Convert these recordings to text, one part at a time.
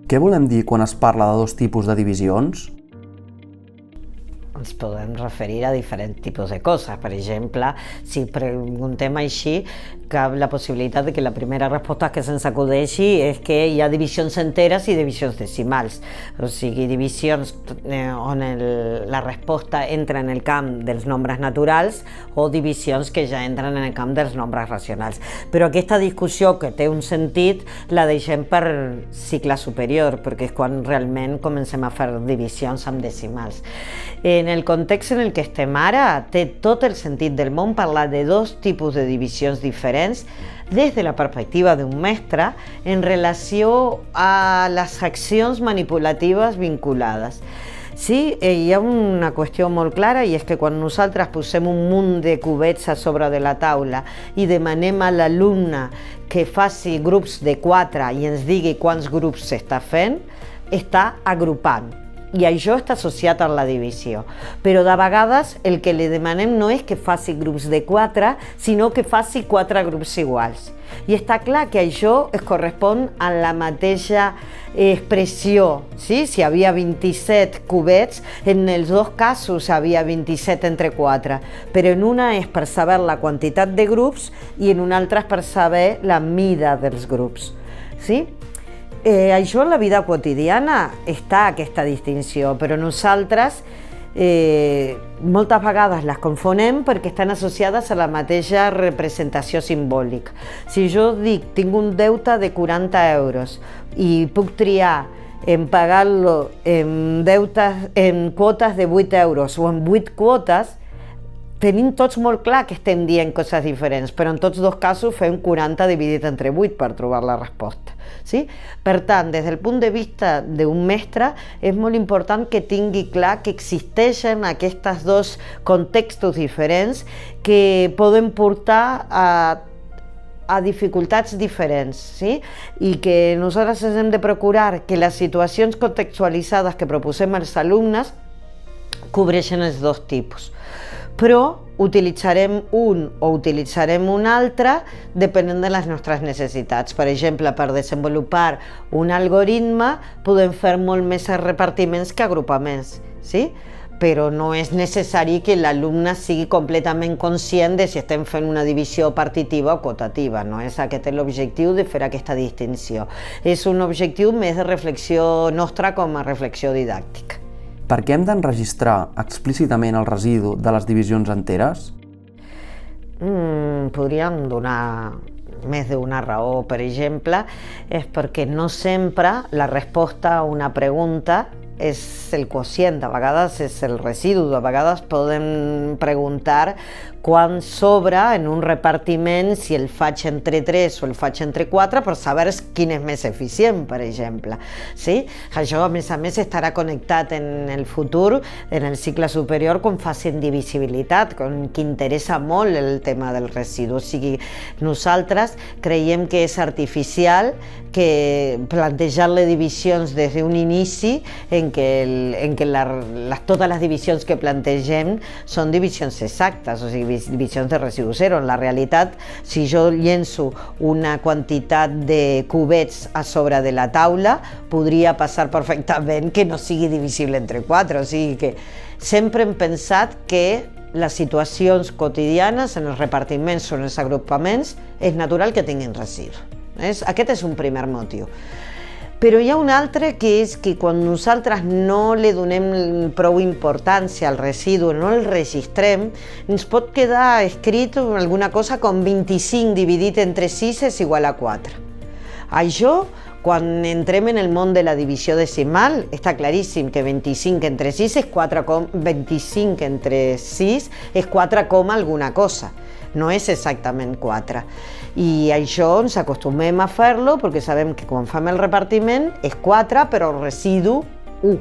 Què volem dir quan es parla de dos tipus de divisions? Ens podem referir a diferents tipus de coses. Per exemple, si preguntem així, cap la possibilitat de que la primera resposta que se'ns acudeixi és que hi ha divisions enteres i divisions decimals. O sigui, divisions on la resposta entra en el camp dels nombres naturals o divisions que ja entren en el camp dels nombres racionals. Però aquesta discussió, que té un sentit, la deixem per cicle superior, perquè és quan realment comencem a fer divisions amb decimals. En el context en el que estem ara, té tot el sentit del món parlar de dos tipus de divisions diferents des de la perspectiva d'un mestre en relació a les accions manipulatives vinculades. Sí, hi ha una qüestió molt clara, i és que quan nosaltres posem un munt de cubets a sobre de la taula i demanem a l'alumne que faci grups de 4 i ens digui quants grups s'està fent, està agrupant. I això està associat amb la divisió. Però de vegades el que li demanem no és que faci grups de 4, sinó que faci 4 grups iguals. I està clar que això es correspon a la mateixa expressió. Sí? Si hi havia 27 cubets, en els dos casos hi havia 27 entre 4, però en una és per saber la quantitat de grups i en una altra és per saber la mida dels grups. Sí? Això en la vida quotidiana està aquesta distinció, però nosaltres moltes vegades les confonem perquè estan associades a la mateixa representació simbòlica. Si jo dic tinc un deute de 40 euros i puc triar en pagar-lo en quotes de 8 euros o en 8 quotes, tenim tots molt clar que estem dient coses diferents, però en tots dos casos fem 40 dividit entre 8 per trobar la resposta. Sí? Per tant, des del punt de vista d'un mestre, és molt important que tingui clar que existeixen aquests dos contextos diferents que poden portar a dificultats diferents, sí? I que nosaltres hem de procurar que les situacions contextualitzades que proposem als alumnes cobreixen els dos tipus. Però utilitzarem un o utilitzarem un altre depenent de les nostres necessitats. Per exemple, per desenvolupar un algoritme podem fer molt més repartiments que agrupaments, sí? Però no és necessari que l'alumne sigui completament conscient de si estem fent una divisió partitiva o quotativa. No és aquest l'objectiu de fer aquesta distinció. És un objectiu més de reflexió nostra com a reflexió didàctica. Per què hem d'enregistrar explícitament el residu de les divisions enteres? Podríem donar més d'una raó. Per exemple, és perquè no sempre la resposta a una pregunta és el quocient, a vegades és el residu, a vegades podem preguntar quan sobra en un repartiment, si el faig entre 3 o el faig entre 4, per saber quin és més eficient, per exemple. Sí? Això, a més, estarà connectat en el futur, en el cicle superior, quan facin divisibilitat, que interessa molt el tema del residu. O sigui, nosaltres creiem que és artificial que plantejar les divisions des d'un inici en què totes les divisions que plantegem són divisions exactes, o sigui, divisions de residu zero. En la realitat, si jo llenço una quantitat de cubets a sobre de la taula, podria passar perfectament que no sigui divisible entre 4. O sigui que sempre hem pensat que les situacions quotidianes, en els repartiments o en els agrupaments, és natural que tinguin residu. Aquest és un primer motiu. Però hi ha un altre, que és que quan nosaltres no li donem prou importància al residu, no el registrem, ens pot quedar escrit alguna cosa com 25 dividit entre 6 és igual a 4. Això, quan entrem en el món de la divisió decimal, està claríssim que 25 entre 6 és 25 entre 6 és 4 coma alguna cosa. No és exactament 4. I això ens acostumem a fer-lo perquè sabem que quan fem el repartiment és 4, però el residu 1.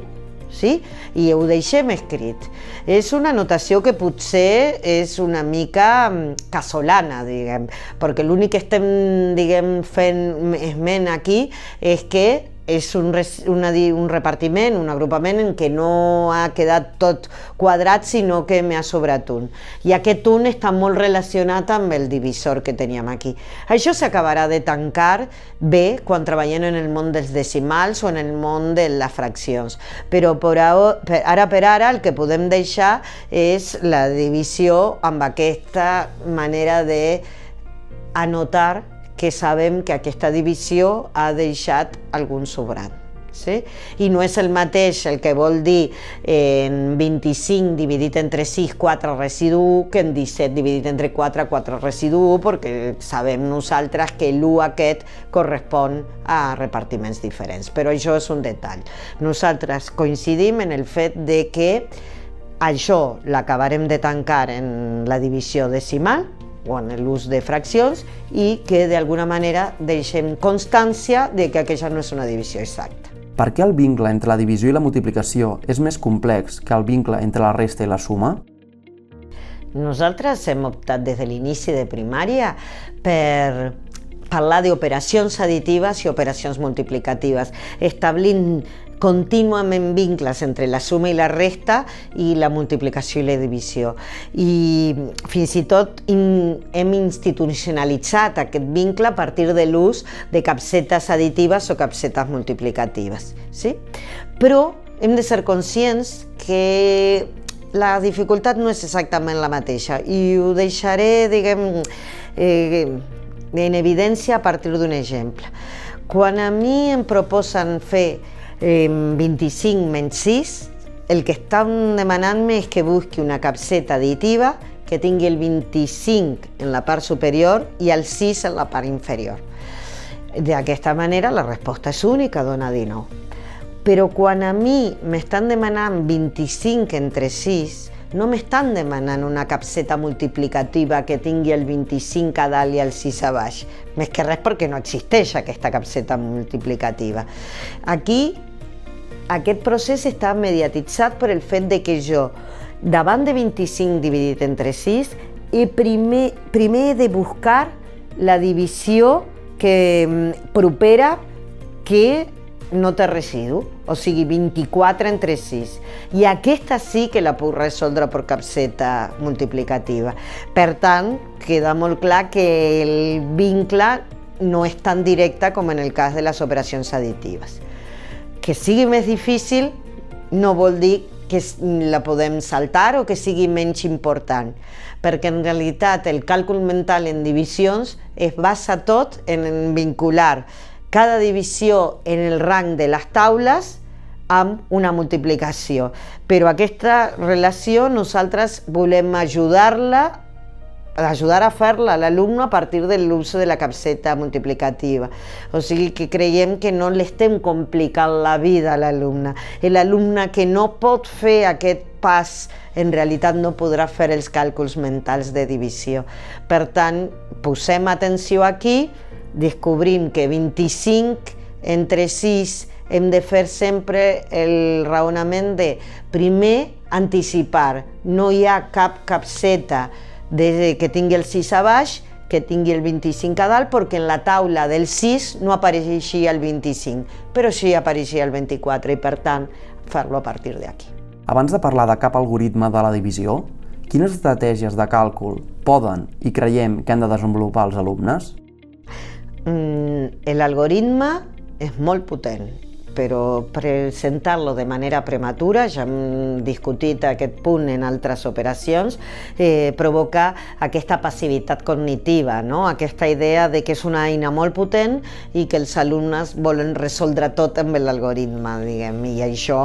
Sí? I ho deixem escrit. És una notació que potser és una mica casolana, diguem, perquè l'únic que estem fent esment aquí és que és un repartiment, un agrupament en què no ha quedat tot quadrat, sinó que m'ha sobrat un. I aquest un està molt relacionat amb el divisor que teníem aquí. Això s'acabarà de tancar bé quan treballem en el món dels decimals o en el món de les fraccions. Però ara per ara el que podem deixar és la divisió amb aquesta manera d'anotar que sabem que aquesta divisió ha deixat algun sobrant. Sí? I no és el mateix el que vol dir en 25 dividit entre 6, 4 residu 1, que en 17 dividit entre 4, 4 residu 1, perquè sabem nosaltres que l'1 aquest correspon a repartiments diferents, però això és un detall. Nosaltres coincidim en el fet de que això l'acabarem de tancar en la divisió decimal, o en l'ús de fraccions, i que d'alguna manera deixem constància de que aquesta no és una divisió exacta. Per què el vincle entre la divisió i la multiplicació és més complex que el vincle entre la resta i la suma? Nosaltres hem optat des de l'inici de primària per parlar d'operacions additives i operacions multiplicatives, establint contínuament vincles entre la suma i la resta i la multiplicació i la divisió. I fins i tot hem institucionalitzat aquest vincle a partir de l'ús de capsetes additives o capsetes multiplicatives. Sí? Però hem de ser conscients que la dificultat no és exactament la mateixa i ho deixaré, diguem, en evidència a partir d'un exemple. Quan a mi em proposen fer 25 menys 6, el que estan demanant-me és que busqui una capseta additiva que tingui el 25 en la part superior i el 6 en la part inferior. D'aquesta manera la resposta és única, dona 19. Però quan a mi m'estan demanant 25 entre 6, no m'estan demanant una capseta multiplicativa que tingui el 25 a dalt i el 6 a baix. Més que res perquè no existeix aquesta capseta multiplicativa. Aquí, aquest procés està mediatitzat per el fet de que jo, davant de 25 dividit entre 6, primer he de buscar la divisió propera que no té residu, o sigui 24 entre 6. I aquesta sí que la puc resoldre per capseta multiplicativa. Per tant, queda molt clar que el vincle no és tan directe com en el cas de les operacions additives. Que sigui més difícil no vol dir que la podem saltar o que sigui menys important, perquè en realitat el càlcul mental en divisions es basa tot en vincular cada divisió en el rang de les taules amb una multiplicació. Però aquesta relació nosaltres volem ajudar a fer-la a l'alumne a partir de l'ús de la capseta multiplicativa. O sigui que creiem que no l'estem complicant la vida a l'alumne. L'alumne que no pot fer aquest pas en realitat no podrà fer els càlculs mentals de divisió. Per tant, posem atenció aquí, descobrim que 25 entre 6 hem de fer sempre el raonament de primer anticipar. No hi ha cap capseta que tingui el 6 a baix, que tingui el 25 a dalt, perquè en la taula del 6 no apareixia el 25, però sí apareixia el 24 i per tant fer-lo a partir d'aquí. Abans de parlar de cap algoritme de la divisió, quines estratègies de càlcul poden i creiem que han de desenvolupar els alumnes? L'algoritme és molt potent, però presentar-lo de manera prematura, ja hem discutit aquest punt en altres operacions, provoca aquesta passivitat cognitiva, no? Aquesta idea de que és una eina molt potent i que els alumnes volen resoldre tot amb l'algoritme, diguem, i això,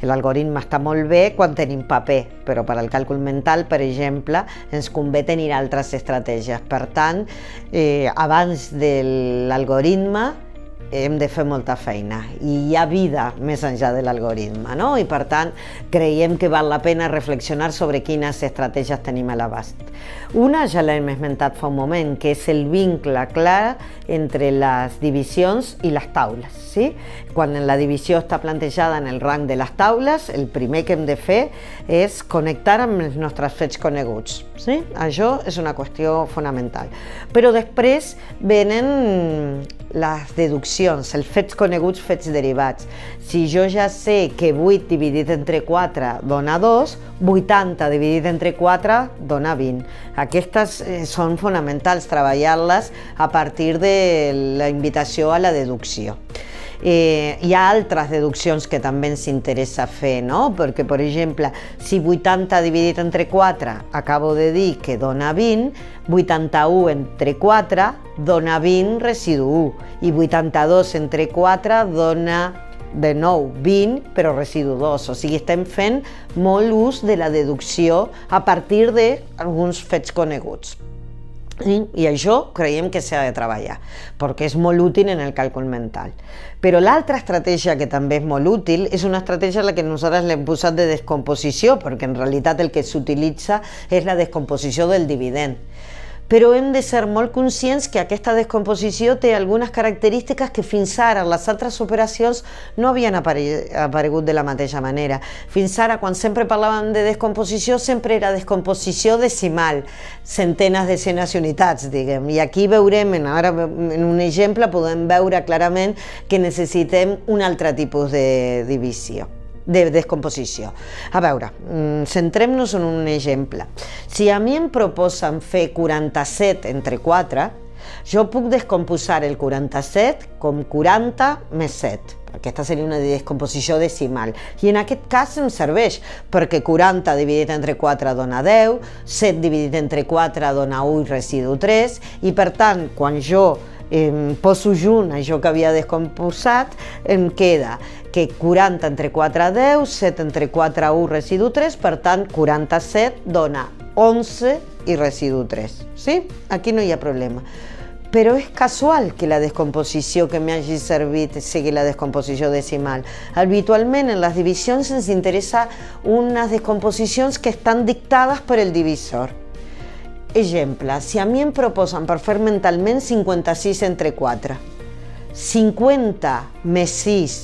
l'algoritme està molt bé quan tenim paper, però per al càlcul mental, per exemple, ens convé tenir altres estratègies. Per tant, abans de l'algoritme, hem de fer molta feina i hi ha vida més enllà de l'algoritme, no? I per tant creiem que val la pena reflexionar sobre quines estratègies tenim a l'abast. Una ja l'hem esmentat fa un moment, que és el vincle clar entre les divisions i les taules, sí? Quan la divisió està plantejada en el rang de les taules, el primer que hem de fer és connectar amb els nostres fets coneguts, Sí? Això és una qüestió fonamental. Però després venen les deduccions, els fets coneguts, fets derivats. Si jo ja sé que 8 dividit entre 4 dona 2, 80 dividit entre 4 dona 20. Aquestes són fonamentals, treballar-les a partir de la invitació a la deducció. Hi ha altres deduccions que també ens interessa fer, no? Perquè, per exemple, si 80 dividit entre 4 acabo de dir que dona 20, 81 entre 4 dona 20 residu 1 i 82 entre 4 dona de nou 20 però residu 2, o sigui, estem fent molt ús de la deducció a partir d'alguns fets coneguts. I això creiem que s'ha de treballar, perquè és molt útil en el càlcul mental. Però l'altra estratègia que també és molt útil és una estratègia a la que nosaltres l'hem posat de descomposició, perquè en realitat el que s'utilitza és la descomposició del dividend. Però hem de ser molt conscients que aquesta descomposició té algunes característiques que fins ara les altres operacions no havien aparegut de la mateixa manera. Fins ara, quan sempre parlàvem de descomposició, sempre era descomposició decimal, centenes, desenes i unitats, diguem. I aquí veurem, ara en un exemple, podem veure clarament que necessitem un altre tipus de divisió, de descomposició. A veure, centrem-nos en un exemple. Si a mi em proposen fer 47 entre 4, jo puc descomposar el 47 com 40 més 7. Aquesta seria una descomposició decimal. I en aquest cas em serveix, perquè 40 dividit entre 4 dona 10, 7 dividit entre 4 dona 1 i residu 3, i per tant, quan jo poso junt això que havia descomposat, em queda que 40 entre 4 10, 7 entre 4 1 residu 3, per tant 47 dona 11 i residu 3. Sí? Aquí no hi ha problema. Però és casual que la descomposició que m'hagi servit sigui la descomposició decimal. Habitualment en les divisions ens interessa unes descomposicions que estan dictades per el divisor. Exemple, si a mi em proposen per fer mentalment 56 entre 4, 50 més 6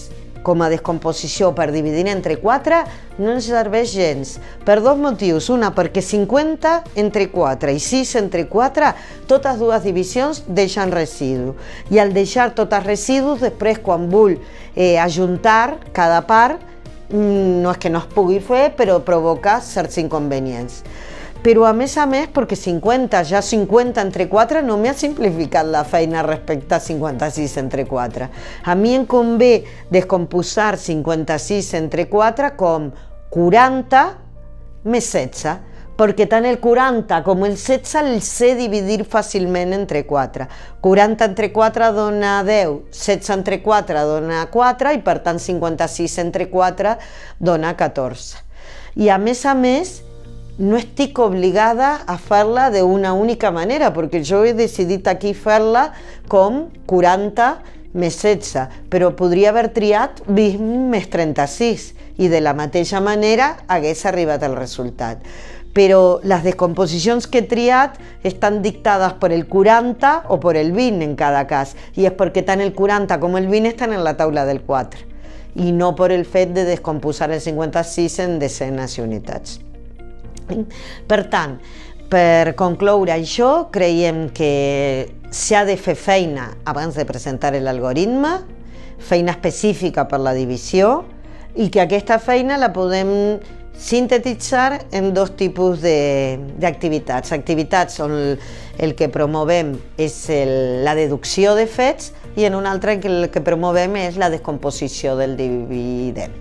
com a descomposició per dividir entre 4 no ens serveix gens, per dos motius. Una, perquè 50 entre 4 i 6 entre 4, totes dues divisions deixen residu. I al deixar totes residus, després quan vull ajuntar cada part, no és que no es pugui fer, però provoca certs inconvenients. Però a més, perquè 50 entre 4 no m'ha simplificat la feina respecte a 56 entre 4. A mi em convé descomposar 56 entre 4 com 40 més 16, perquè tant el 40 com el 16 el sé dividir fàcilment entre 4. 40 entre 4 dona 10, 16 entre 4 dona 4 i per tant 56 entre 4 dona 14. I a més, no estic obligada a fer-la d'una única manera, perquè jo he decidit aquí fer-la com 40 més 16, però podria haver triat 20 més 36 i de la mateixa manera hagués arribat al resultat. Però les descomposicions que he triat estan dictades per el 40 o per el 20 en cada cas, i és perquè tant el 40 com el 20 estan en la taula del 4, i no per el fet de descomposar el 56 en desenes i unitats. Per tant, per concloure això, creiem que s'ha de fer feina abans de presentar l'algoritme, feina específica per la divisió, i que aquesta feina la podem sintetitzar en dos tipus d'activitats. Activitats on el que promovem és la deducció de fets i en una altra el que promovem és la descomposició del dividend.